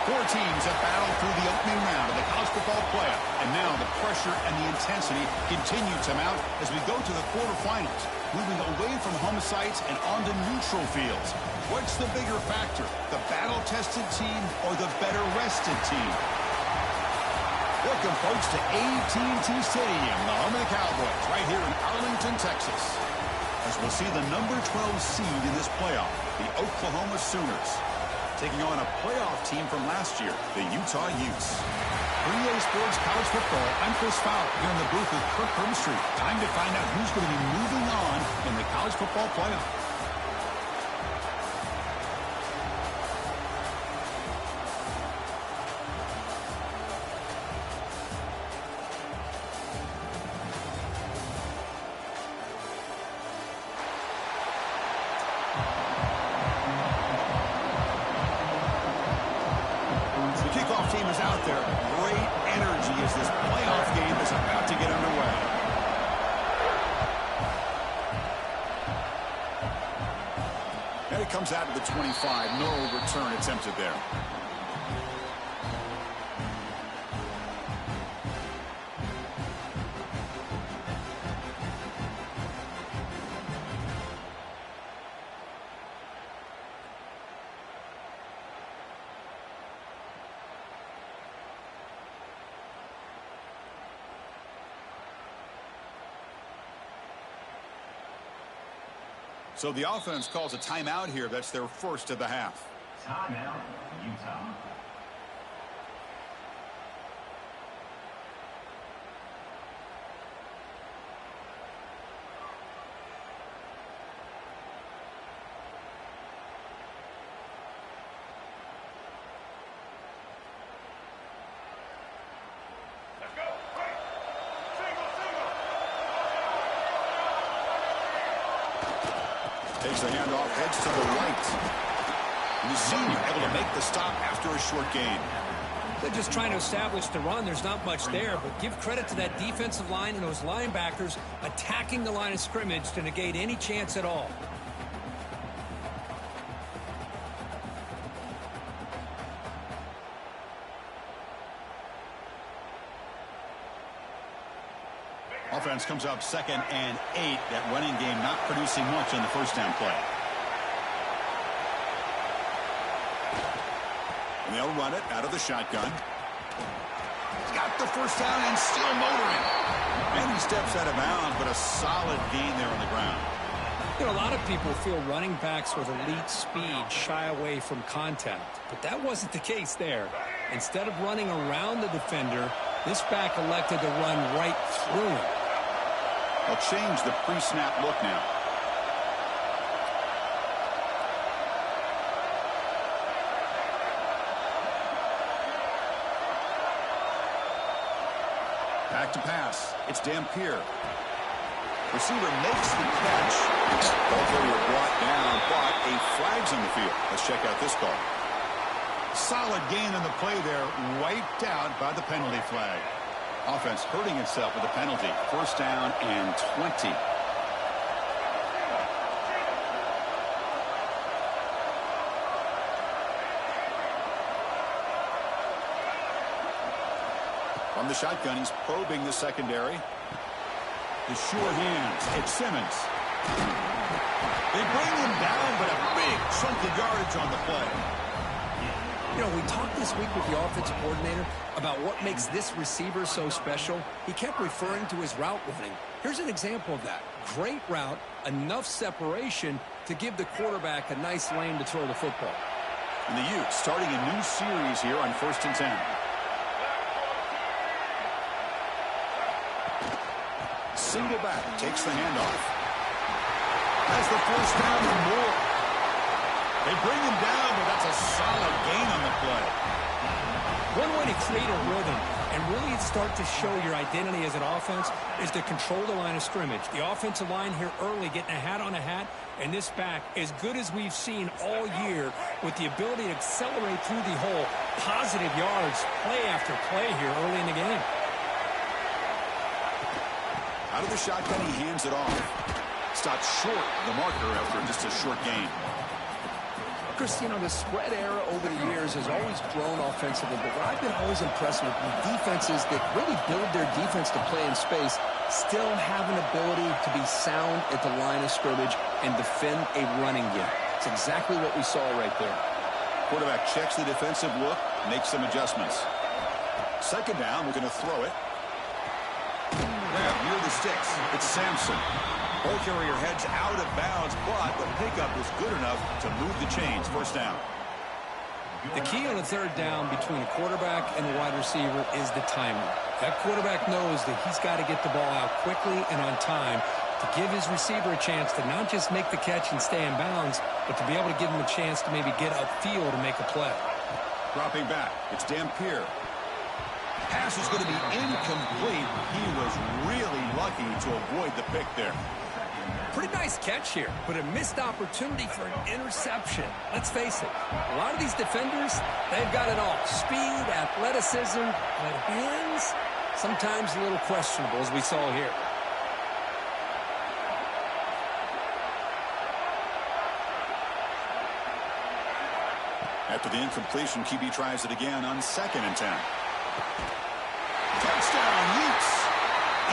Four teams have battled through the opening round of the college football playoff, and now the pressure and the intensity continue to mount as we go to the quarterfinals, moving away from home sites and onto neutral fields. What's the bigger factor, the battle-tested team or the better-rested team? Welcome, folks, to AT&T Stadium, the home of the Cowboys, right here in Arlington, Texas, as we'll see the number 12 seed in this playoff, the Oklahoma Sooners, taking on a playoff team from last year, the Utah Utes. For EA Sports College Football, I'm Chris Fowler here in the booth with Kirk Hermstreet. Time to find out who's going to be moving on in the college football playoff. Team is out there. Great energy as this playoff game is about to get underway. And it comes out to the 25. No return attempted there. So the offense calls a timeout here. That's their first of the half. Timeout, Utah. Takes the handoff, heads to the right. And the senior able to make the stop after a short gain. They're just trying to establish the run. There's not much there, but give credit to that defensive line and those linebackers attacking the line of scrimmage to negate any chance at all. Offense comes up 2nd and 8. That running game not producing much on the first down play. And they'll run it out of the shotgun. Got the first down and still motoring. And he steps out of bounds, but a solid gain there on the ground. You know, a lot of people feel running backs with elite speed shy away from contact, but that wasn't the case there. Instead of running around the defender, this back elected to run right through him. They'll change the pre-snap look now. Back to pass. It's Dampier. Receiver makes the catch. Ball carrier brought down, but a flag's on the field. Let's check out this call. Solid gain on the play there, wiped out by the penalty flag. Offense hurting itself with a penalty. First down and 20. From the shotgun, he's probing the secondary. The sure hands. It's Simmons. They bring him down, but a big chunk of yardage on the play. You know, we talked this week with the offensive coordinator about what makes this receiver so special. He kept referring to his route running. Here's an example of that. Great route, enough separation to give the quarterback a nice lane to throw the football. And the Utes starting a new series here on 1st and 10. Single back, takes the handoff. Has the first down and more. They bring him down, but that's a solid gain on the play. One way to create a rhythm and really start to show your identity as an offense is to control the line of scrimmage. The offensive line here early getting a hat on a hat, and this back as good as we've seen all year with the ability to accelerate through the hole. Positive yards, play after play here early in the game. Out of the shotgun, he hands it off. Stopped short of the marker after just a short gain. Chris, you know, the spread era over the years has always grown offensively, but what I've been always impressed with defenses that really build their defense to play in space still have an ability to be sound at the line of scrimmage and defend a running game. It's exactly what we saw right there. Quarterback checks the defensive look, makes some adjustments. Second down, we're going to throw it. There, near the sticks, it's Sampson. Ball carrier heads out of bounds, but the pickup was good enough to move the chains. First down. The key on a third down between a quarterback and a wide receiver is the timing. That quarterback knows that he's got to get the ball out quickly and on time to give his receiver a chance to not just make the catch and stay in bounds, but to be able to give him a chance to maybe get upfield and make a play. Dropping back, it's Dampier. Pass is going to be incomplete. He was really lucky to avoid the pick there. Pretty nice catch here, but a missed opportunity for an interception. Let's face it, a lot of these defenders, they've got it all. Speed, athleticism, but hands, sometimes a little questionable, as we saw here. After the incompletion, QB tries it again on 2nd and 10. Touchdown, Utes,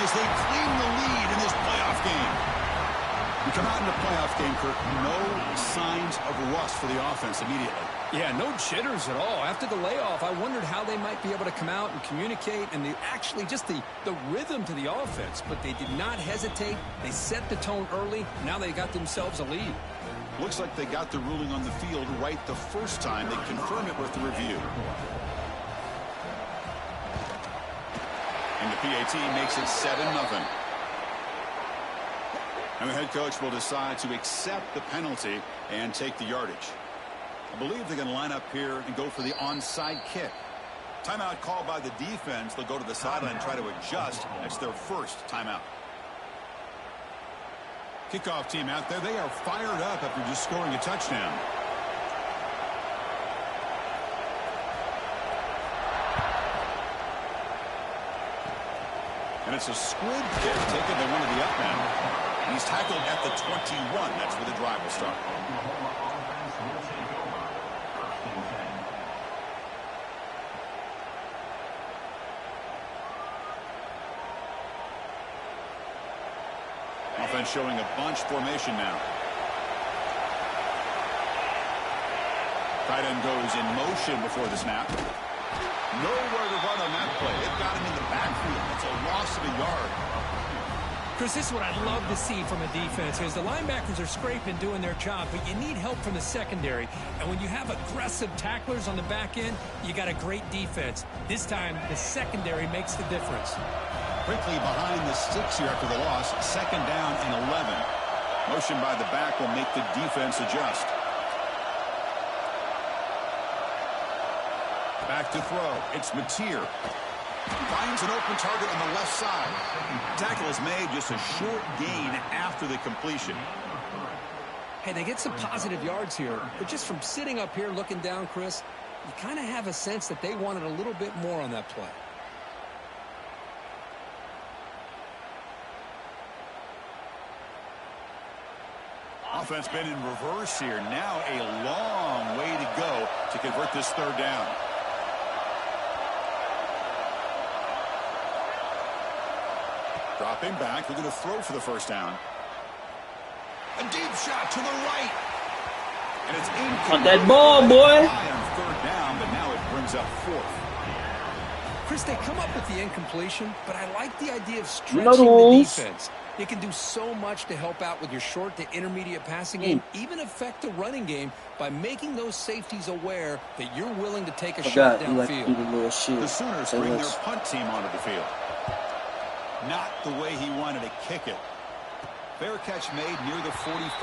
as they claim the lead in this playoff game. We come out in the playoff game, Kirk, no signs of rust for the offense immediately. Yeah, no jitters at all. After the layoff, I wondered how they might be able to come out and communicate and actually just the rhythm to the offense. But they did not hesitate. They set the tone early. Now they got themselves a lead. Looks like they got the ruling on the field right the first time. They confirm it with the review. And the PAT makes it 7-0. And the head coach will decide to accept the penalty and take the yardage. I believe they're going to line up here and go for the onside kick. Timeout called by the defense. They'll go to the sideline and try to adjust. That's their first timeout. Kickoff team out there. They are fired up after just scoring a touchdown. And it's a squib kick taken by one of the up men. He's tackled at the 21. That's where the drive will start. Offense showing a bunch formation now. Tight end goes in motion before the snap. Nowhere to run on that play. They've got him in the backfield. It's a loss of a yard. Chris, this is what I love to see from a defense is the linebackers are scraping, doing their job, but you need help from the secondary. And when you have aggressive tacklers on the back end, you got a great defense. This time, the secondary makes the difference. Quickly behind the sticks here after the loss. 2nd down and 11. Motion by the back will make the defense adjust. Back to throw. It's Mateer. Finds an open target on the left side. Tackle is made, just a short gain after the completion. Hey, they get some positive yards here, but just from sitting up here looking down, Chris, you kind of have a sense that they wanted a little bit more on that play. Offense been in reverse here. Now a long way to go to convert this 3rd down. Dropping back. They're going to throw for the first down. A deep shot to the right. And it's incomplete. On that ball, boy. On 3rd down, but now it brings up 4th. Chris, they come up with the incompletion, but I like the idea of stretching the the rules. defense. It can do so much to help out with your short to intermediate passing game, even affect the running game by making those safeties aware that you're willing to take a shot downfield. The Sooners bring their punt team onto the field. Not the way he wanted to kick it. Fair catch made near the 45.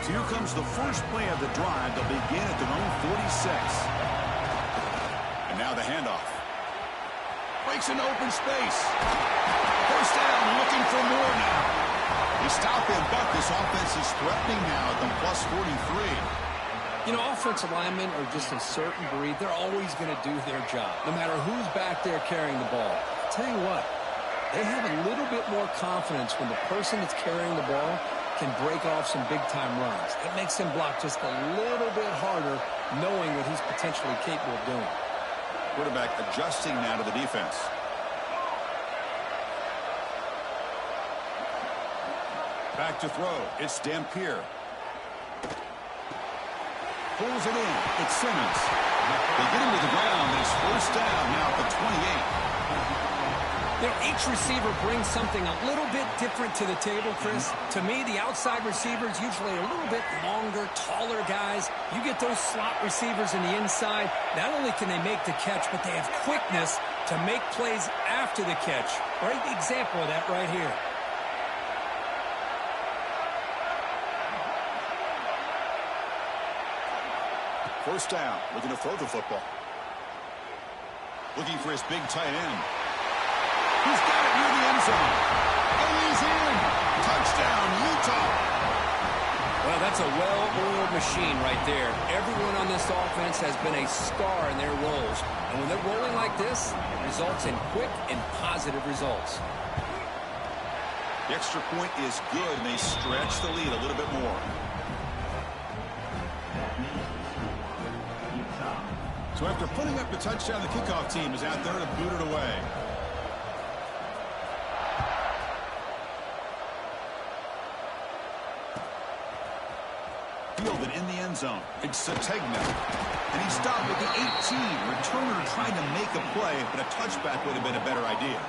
So here comes the first play of the drive. They'll begin at their own 46. And now the handoff. Breaks into open space. First down, looking for more now. He stopped up and buck. This offense is threatening now at the plus 43. You know, offensive linemen are just a certain breed. They're always going to do their job, no matter who's back there carrying the ball. I'll tell you what, they have a little bit more confidence when the person that's carrying the ball can break off some big-time runs. It makes him block just a little bit harder, knowing what he's potentially capable of doing. Quarterback adjusting now to the defense. Back to throw. It's Dampier. Pulls it in. It's Simmons. They get him to the ground, and it's first down now at the 28. You know, each receiver brings something a little bit different to the table, Chris. To me, the outside receivers usually a little bit longer, taller guys. You get those slot receivers in the inside, not only can they make the catch, but they have quickness to make plays after the catch. Great example of that right here. First down, looking to throw the football. Looking for his big tight end. He's got it near the end zone. And he's in. Touchdown, Utah. Well, that's a well-oiled machine right there. Everyone on this offense has been a star in their roles. And when they're rolling like this, it results in quick and positive results. The extra point is good, and they stretch the lead a little bit more. So after putting up the touchdown, the kickoff team is out there to boot it away. Fielded in the end zone. It's Sategna. And he stopped at the 18. Returner trying to make a play, but a touchback would have been a better idea.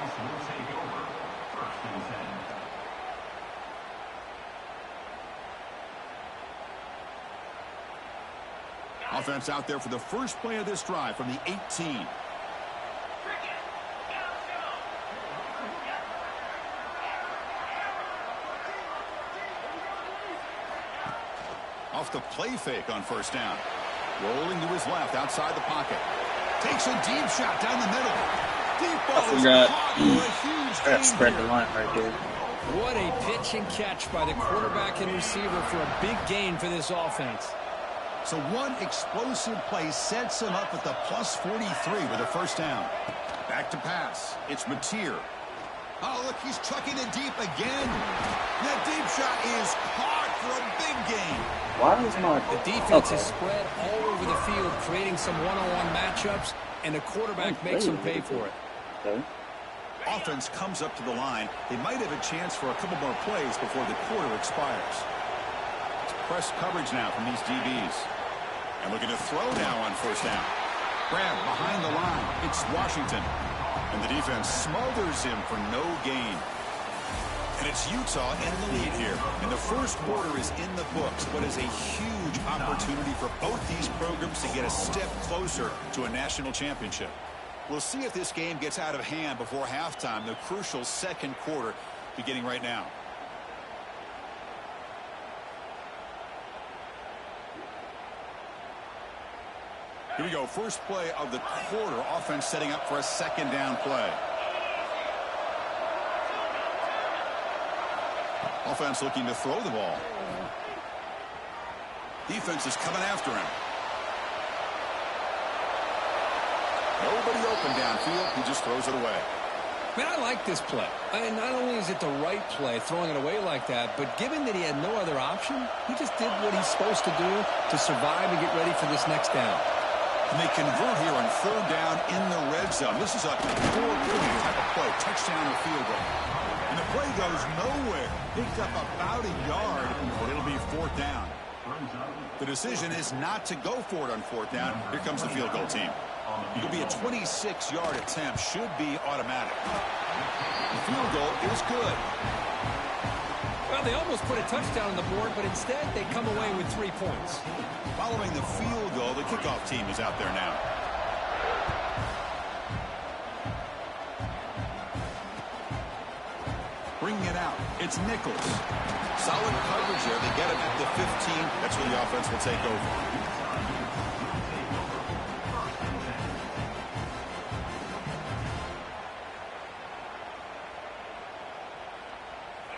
Offense out there for the first play of this drive from the 18. Off the play fake on first down. Rolling to his left outside the pocket. Takes a deep shot down the middle. Deep ball is caught for a huge gain. Spread the line right there. What a pitch and catch by the quarterback and receiver for a big gain for this offense. So one explosive play sets him up at the plus 43 with a first down. Back to pass. It's Mateer. Oh, look, he's chucking it deep again. That deep shot is caught for a big gain. Why is my... The defense is spread all over the field, creating some one-on-one matchups, and the quarterback makes them pay for it. Okay. Offense comes up to the line. They might have a chance for a couple more plays before the quarter expires. It's press coverage now from these DBs. And looking to throw now on first down. Grab behind the line. It's Washington. And the defense smothers him for no gain. And it's Utah in the lead here. And the first quarter is in the books. What is a huge opportunity for both these programs to get a step closer to a national championship. We'll see if this game gets out of hand before halftime. The crucial second quarter beginning right now. Here we go. First play of the quarter. Offense setting up for a second down play. Offense looking to throw the ball. Defense is coming after him. Nobody open downfield. He just throws it away. Man, I like this play. And not only is it the right play, throwing it away like that, but given that he had no other option, he just did what he's supposed to do to survive and get ready for this next down. And they convert here on third down in the red zone. This is a four-point type of play, touchdown or field goal. And the play goes nowhere. Picked up about a yard, but it'll be fourth down. The decision is not to go for it on fourth down. Here comes the field goal team. It'll be a 26-yard attempt. Should be automatic. The field goal is good. Well, they almost put a touchdown on the board, but instead they come away with 3 points. Following the field goal, the kickoff team is out there now. Bringing it out. It's Nichols. Solid coverage there. They get him at the 15. That's where the offense will take over.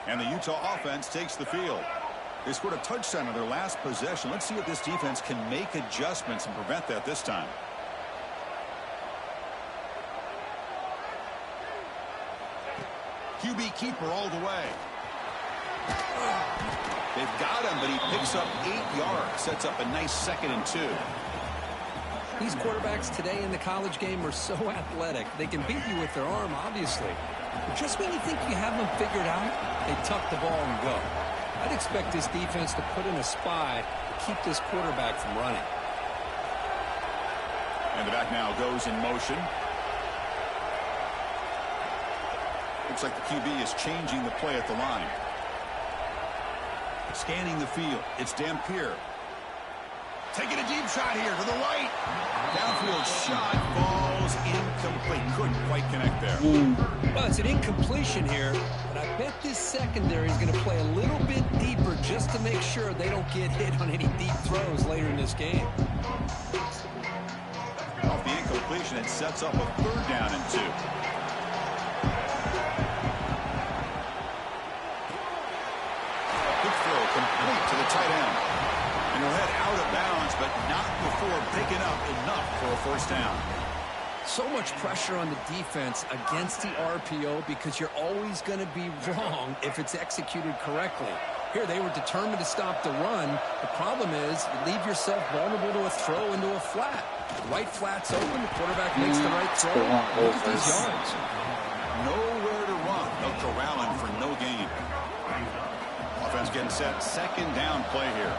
And the Utah offense takes the field. They scored a touchdown on their last possession. Let's see if this defense can make adjustments and prevent that this time. QB keeper all the way. They've got him, but he picks up 8 yards. Sets up a nice 2nd and 2. These quarterbacks today in the college game are so athletic. They can beat you with their arm, obviously. But just when you think you have them figured out, they tuck the ball and go. I'd expect this defense to put in a spy to keep this quarterback from running. And the back now goes in motion. Looks like the QB is changing the play at the line. Scanning the field. It's Dampier. Taking a deep shot here to the right. Downfield shot falls incomplete. Couldn't quite connect there. Well, it's an incompletion here, but I bet this secondary is going to play a little bit deeper just to make sure they don't get hit on any deep throws later in this game. Off the incompletion, it sets up a 3rd down and 2. Good throw, complete to the tight end. And he'll head out of bounds, but not before picking up enough for a 1st down. So much pressure on the defense against the RPO because you're always going to be wrong if it's executed correctly. Here, they were determined to stop the run. The problem is you leave yourself vulnerable to a throw into a flat. The right flat's open. The quarterback makes the right throw. Look at these yards. Nowhere to run. They'll corral him for no gain. Offense getting set. 2nd down play here.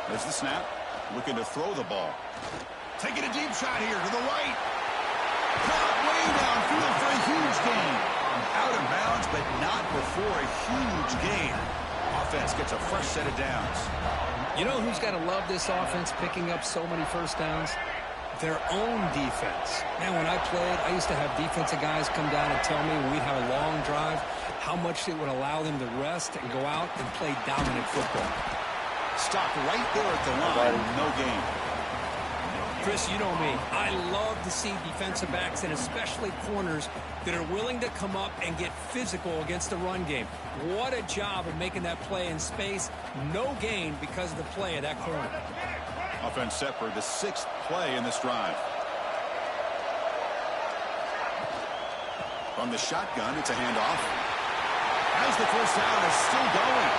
There's the snap. Looking to throw the ball. Taking a deep shot here to the right. Caught way downfield for a huge gain. Out of bounds, but not before a huge gain. Offense gets a fresh set of downs. You know who's got to love this offense picking up so many 1st downs? Their own defense. Man, when I played, I used to have defensive guys come down and tell me when we'd have a long drive how much it would allow them to rest and go out and play dominant football. Stopped right there at the line. No gain. Chris, you know me. I love to see defensive backs and especially corners that are willing to come up and get physical against the run game. What a job of making that play in space. No gain because of the play of that corner. Offense set for the 6th play in this drive. From the shotgun, it's a handoff. As the 1st down is still going.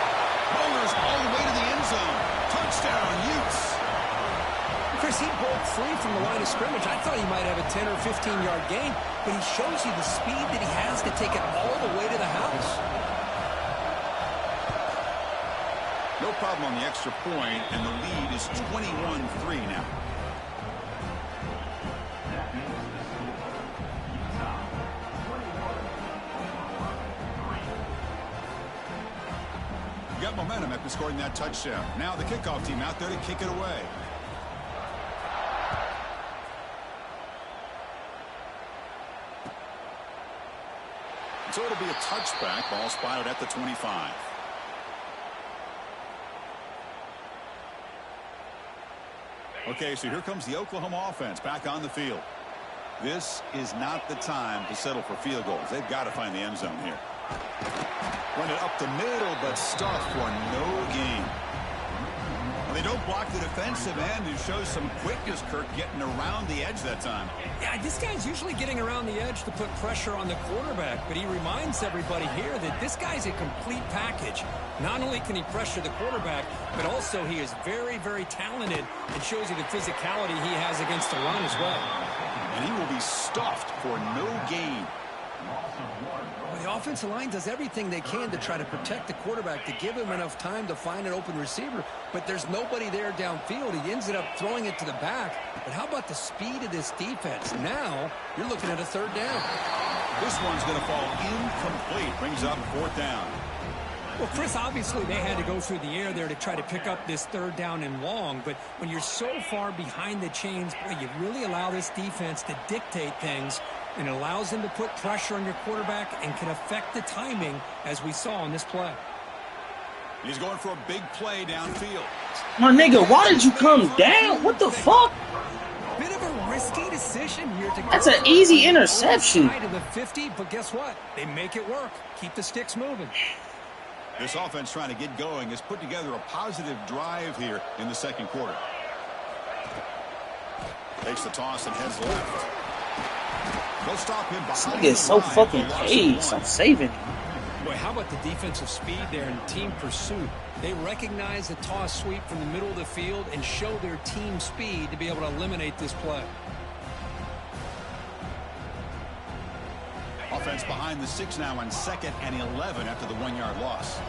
Rollers all the way to the end zone. Touchdown, Utes. Chris, he broke free from the line of scrimmage. I thought he might have a 10 or 15-yard gain, but he shows you the speed that he has to take it all the way to the house. No problem on the extra point, and the lead is 21-3 now. Got momentum after scoring that touchdown. Now the kickoff team out there to kick it away. So it'll be a touchback. Ball spotted at the 25. Okay, so here comes the Oklahoma offense back on the field. This is not the time to settle for field goals. They've got to find the end zone here. Run it up the middle, but stuffed for no gain. They don't block the defensive end, who shows some quickness, Kirk, getting around the edge that time. Yeah, this guy's usually getting around the edge to put pressure on the quarterback, but he reminds everybody here that this guy's a complete package. Not only can he pressure the quarterback, but also he is very, very talented and shows you the physicality he has against the run as well. And he will be stuffed for no gain. Well, the offensive line does everything they can to try to protect the quarterback, to give him enough time to find an open receiver, but there's nobody there downfield. He ends up throwing it to the back. But how about the speed of this defense? Now you're looking at a 3rd down. This one's going to fall incomplete. Brings up 4th down. Well, Chris, obviously they had to go through the air there to try to pick up this 3rd down and long, but when you're so far behind the chains, boy, you really allow this defense to dictate things, and it allows them to put pressure on your quarterback and can affect the timing, as we saw on this play. He's going for a big play downfield. My nigga, why did you come down? What the fuck? Bit of a risky decision here to That's an easy interception. To the 50, but guess what? They make it work. Keep the sticks moving. This offense trying to get going has put together a positive drive here in the second quarter. Takes the toss and heads left. They'll stop him behind. This nigga is so fucking caged. I'm saving him. Boy, how about the defensive speed there and team pursuit? They recognize the toss sweep from the middle of the field and show their team speed to be able to eliminate this play. Offense behind the 6 now on 2nd and 11 after the 1-yard loss.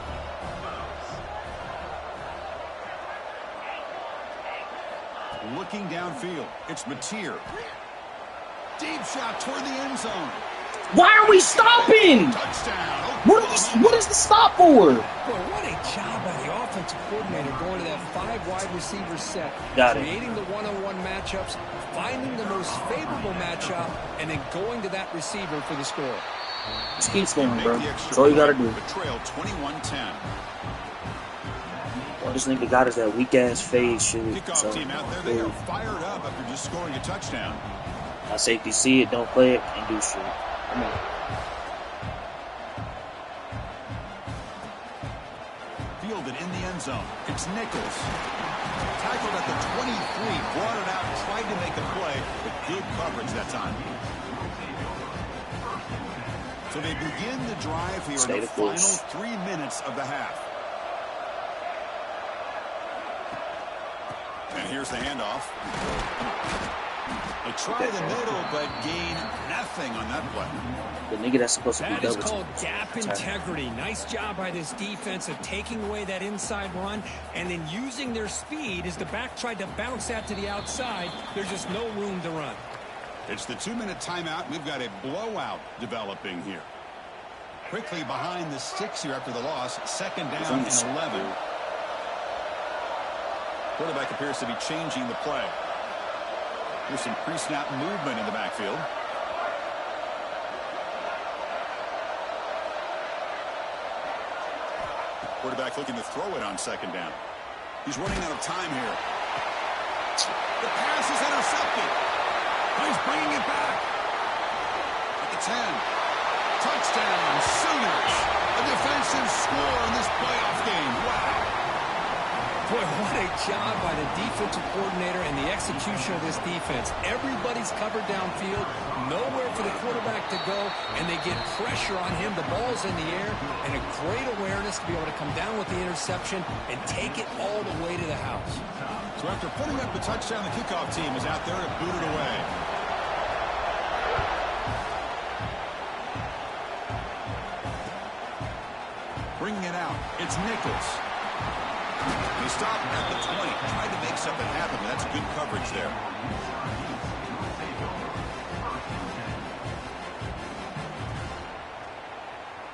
Looking downfield, it's Mateer. Deep shot toward the end zone. Why are we stopping? Touchdown. What is the stop for? Boy, what a job by the offensive coordinator going to that 5 wide receiver set. Got it. Creating the one-on-one matchups, finding the most favorable matchup, and then going to that receiver for the score. Just keep scoring, bro. That's all you gotta do. The trail 21-10. All this nigga got is that weak-ass fade shit. Kickoff team out there, they are fired up after just scoring a touchdown. My safety see it, don't play it, and do shit. Come on. Fielded in the end zone. It's Nichols. Tackled at the 23, brought it out, tried to make a play, but good coverage that time. So they begin the drive here in the final 3 minutes of the half. And here's the handoff. They try the middle, but gain nothing on that play. The nigga that's supposed to be That is double called gap integrity. Nice job by this defense of taking away that inside run and then using their speed as the back tried to bounce that to the outside. There's just no room to run. It's the 2-minute timeout. We've got a blowout developing here. Quickly behind the 6 here after the loss. 2nd down and 11. Quarterback appears to be changing the play. There's some pre-snap movement in the backfield. Quarterback looking to throw it on 2nd down. He's running out of time here. The pass is intercepted. He's bringing it back. At the 10. Touchdown, Sooners. A defensive score in this playoff game. Wow. Boy, what a job by the defensive coordinator and the execution of this defense. Everybody's covered downfield, nowhere for the quarterback to go, and they get pressure on him. The ball's in the air, and a great awareness to be able to come down with the interception and take it all the way to the house. So after putting up the touchdown, the kickoff team is out there to boot it away. Bringing it out, it's Nichols. He stopped at the 20, tried to make something happen. That's good coverage there.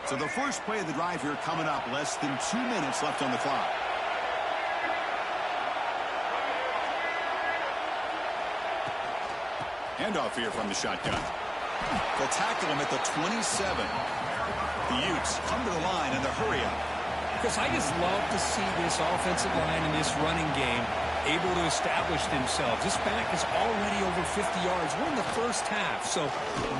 So the first play of the drive here coming up, less than 2 minutes left on the clock. Handoff here from the shotgun. They'll tackle him at the 27. The Utes come to the line in the hurry up. Because I just love to see this offensive line in this running game able to establish themselves. This back is already over 50 yards. We're in the first half, so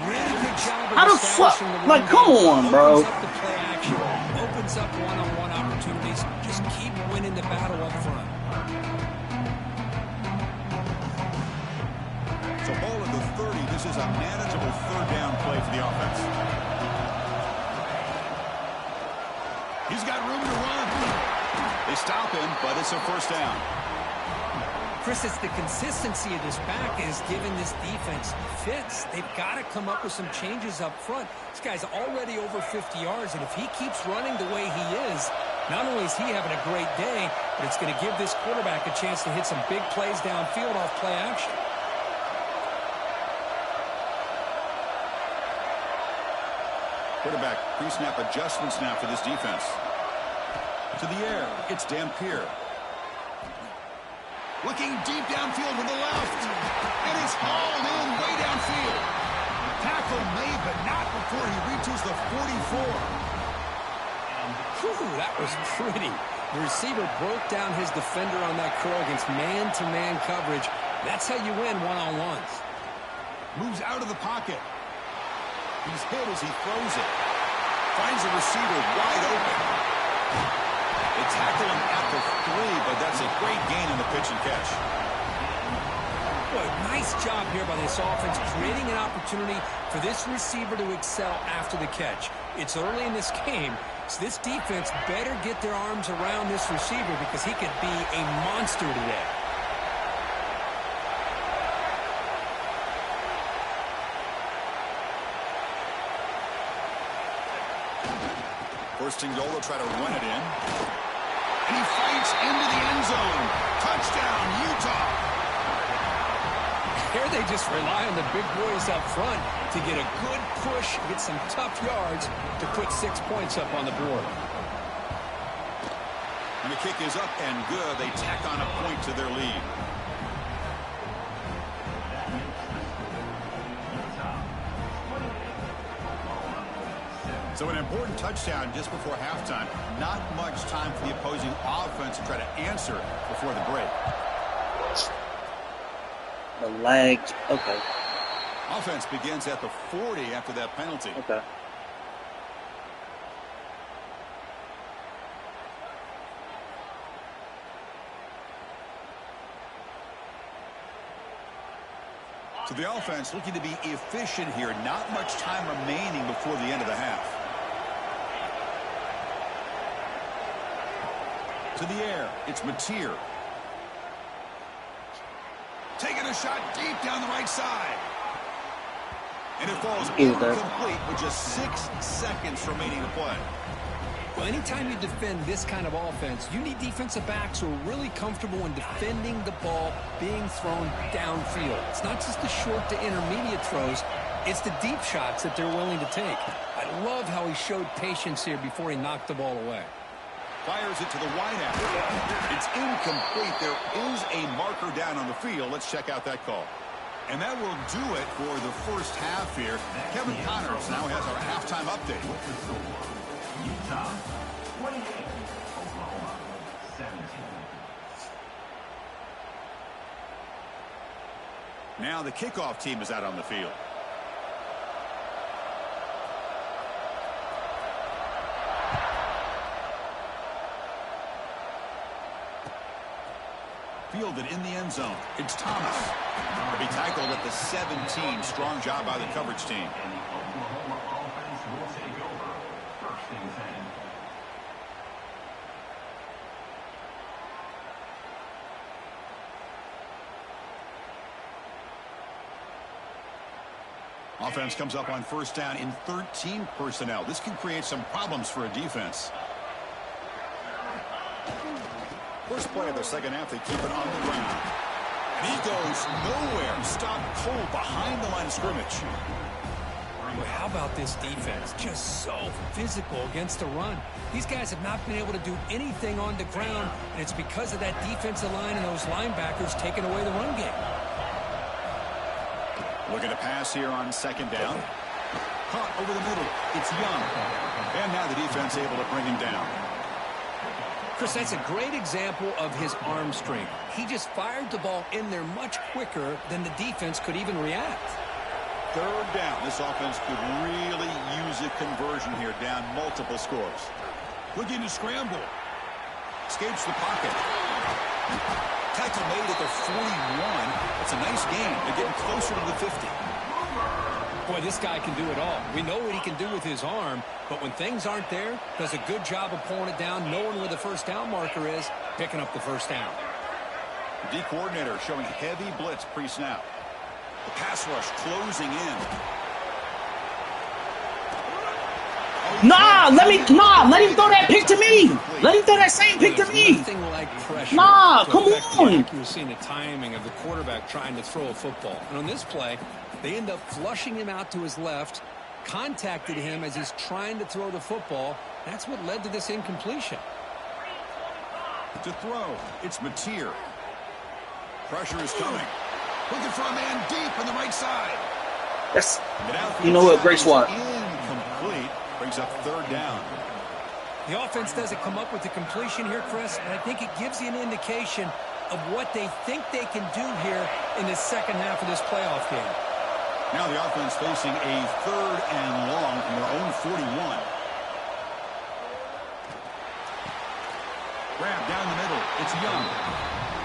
really good job of establishing the run game. Come on, bro. Opens up the play action, opens up one-on-one opportunities. Just keep winning the battle up front. So ball at the 30. This is a manageable 3rd down play for the offense. He's got room to run. They stop him, but it's a 1st down. Chris, it's the consistency of this back is giving this defense fits. They've got to come up with some changes up front. This guy's already over 50 yards, and if he keeps running the way he is, not only is he having a great day, but it's going to give this quarterback a chance to hit some big plays downfield off play action. Quarterback pre-snap adjustments now for this defense. To the air, it's Dampier. Looking deep downfield with the left. And it's hauled in way downfield. Tackle made, but not before he reaches the 44. Whew, that was pretty. The receiver broke down his defender on that curl against man-to-man coverage. That's how you win one-on-ones. Moves out of the pocket. He's hit as he throws it. Finds the receiver wide open. They tackle him at the 3, but that's a great gain in the pitch and catch. Boy, nice job here by this offense, creating an opportunity for this receiver to excel after the catch. It's early in this game, so this defense better get their arms around this receiver because he could be a monster today. First and goal, they'll try to run it in. And he fights into the end zone. Touchdown, Utah. Here they just rely on the big boys up front to get a good push, get some tough yards to put 6 points up on the board. And the kick is up and good. They tack on a point to their lead. So an important touchdown just before halftime. Not much time for the opposing offense to try to answer before the break. The legs. Okay. Offense begins at the 40 after that penalty. Okay. So the offense looking to be efficient here. Not much time remaining before the end of the half. To the air, it's Mateer. Taking a shot deep down the right side. And it falls incomplete with just 6 seconds remaining to play. Well, anytime you defend this kind of offense, you need defensive backs who are really comfortable in defending the ball being thrown downfield. It's not just the short to intermediate throws, it's the deep shots that they're willing to take. I love how he showed patience here before he knocked the ball away. Fires it to the wideout. It's incomplete. There is a marker down on the field. Let's check out that call. And that will do it for the first half here. Kevin Connors now has our halftime update. Utah 28, Oklahoma 17. Now the kickoff team is out on the field. Fielded in the end zone. It's Thomas. He'll be tackled at the 17. Strong job by the coverage team. And the Oklahoma offense will take over. First and 10. Offense comes up on first down in 13 personnel. This can create some problems for a defense. First play of the second half, they keep it on the ground. And he goes nowhere. Stopped cold behind the line of scrimmage. Well, how about this defense? Just so physical against the run. These guys have not been able to do anything on the ground, and it's because of that defensive line and those linebackers taking away the run game. Looking to pass here on second down. Caught over the middle. It's Young. And now the defense able to bring him down. Chris, that's a great example of his arm strength. He just fired the ball in there much quicker than the defense could even react. Third down. This offense could really use a conversion here, down multiple scores. Looking to scramble. Escapes the pocket. Tackle made at the 41. That's a nice gain. They're getting closer to the 50. Boy, this guy can do it all. We know what he can do with his arm, but when things aren't there, does a good job of pulling it down, knowing where the first down marker is, picking up the first down. The D coordinator showing heavy blitz pre-snap. The pass rush closing in. Let him throw that pick to me. Let him throw that same pick to me. Nothing like pressure. Come on. The accuracy and the timing of the quarterback trying to throw a football. And on this play, they end up flushing him out to his left, contacted him as he's trying to throw the football. That's what led to this incompletion. To throw, it's Mateer. Pressure is coming. Looking for a man deep on the right side. You know what? Great swat. Incomplete. Brings up third down. The offense doesn't come up with the completion here, Chris, and I think it gives you an indication of what they think they can do here in the second half of this playoff game. Now the offense facing a 3rd and long from their own 41. Grab down the middle. It's Young.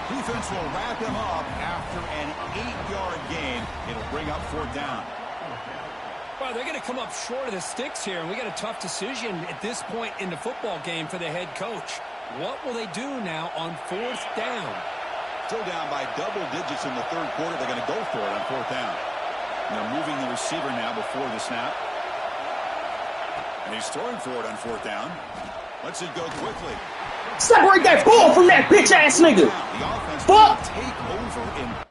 Defense will wrap him up after an 8-yard gain. It'll bring up 4th down. Well, they're going to come up short of the sticks here, and we got a tough decision at this point in the football game for the head coach. What will they do now on 4th down? Still down by double digits in the 3rd quarter. They're going to go for it on 4th down. And they're moving the receiver now before the snap. And he's throwing for it on 4th down. Lets it go quickly. Separate that ball from that bitch-ass nigga. The offense Fuck. will take over in...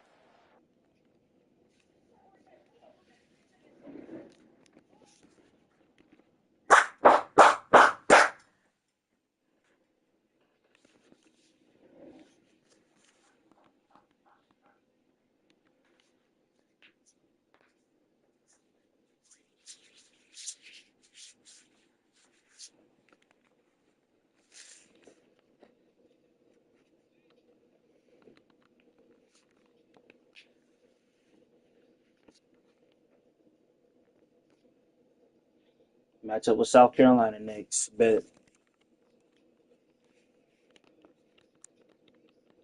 Match up with South Carolina next. Bet.